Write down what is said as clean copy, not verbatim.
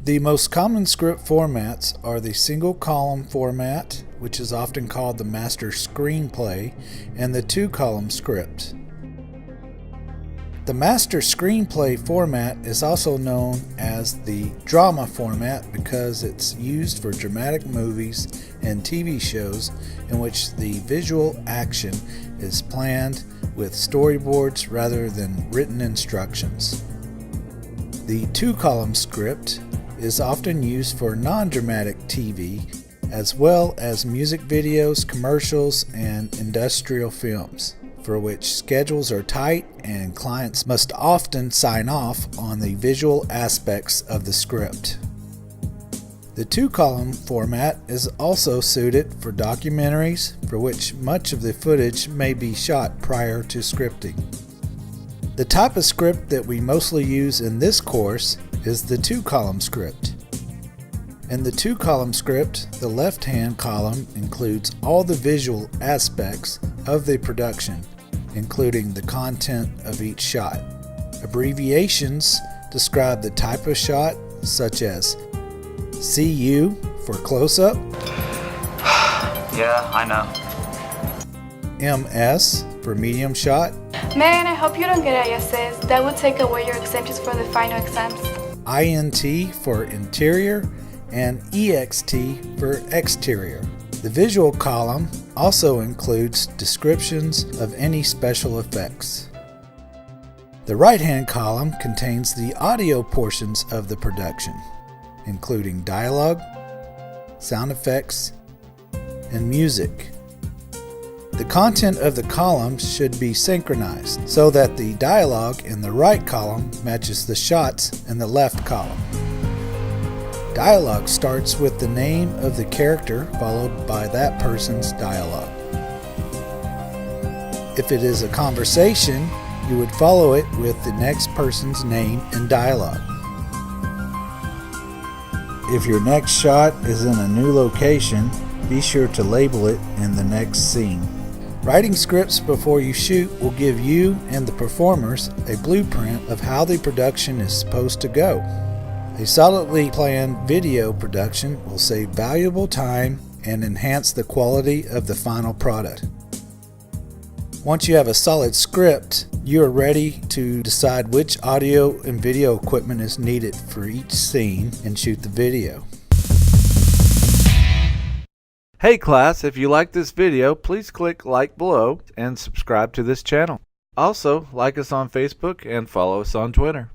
The most common script formats are the single column format, which is often called the master screenplay, and the two column script. The master screenplay format is also known as the drama format because it's used for dramatic movies and TV shows in which the visual action is planned with storyboards rather than written instructions. The two column script is often used for non-dramatic TV as well as music videos, commercials, and industrial films, for which schedules are tight and clients must often sign off on the visual aspects of the script. The two-column format is also suited for documentaries, for which much of the footage may be shot prior to scripting. The type of script that we mostly use in this course is the two-column script. In the two-column script, the left-hand column includes all the visual aspects of the production, including the content of each shot. Abbreviations describe the type of shot, such as CU for close-up, Yeah, I know. MS for medium shot, Man, I hope you don't get ISS. That would take away your exemptions for the final exams. INT for interior, and EXT for exterior. The visual column also includes descriptions of any special effects. The right-hand column contains the audio portions of the production, including dialogue, sound effects, and music. The content of the columns should be synchronized so that the dialogue in the right column matches the shots in the left column. Dialogue starts with the name of the character followed by that person's dialogue. If it is a conversation, you would follow it with the next person's name and dialogue. If your next shot is in a new location, be sure to label it in the next scene. Writing scripts before you shoot will give you and the performers a blueprint of how the production is supposed to go. A solidly planned video production will save valuable time and enhance the quality of the final product. Once you have a solid script, you are ready to decide which audio and video equipment is needed for each scene and shoot the video. Hey class, if you like this video, please click like below and subscribe to this channel. Also, like us on Facebook and follow us on Twitter.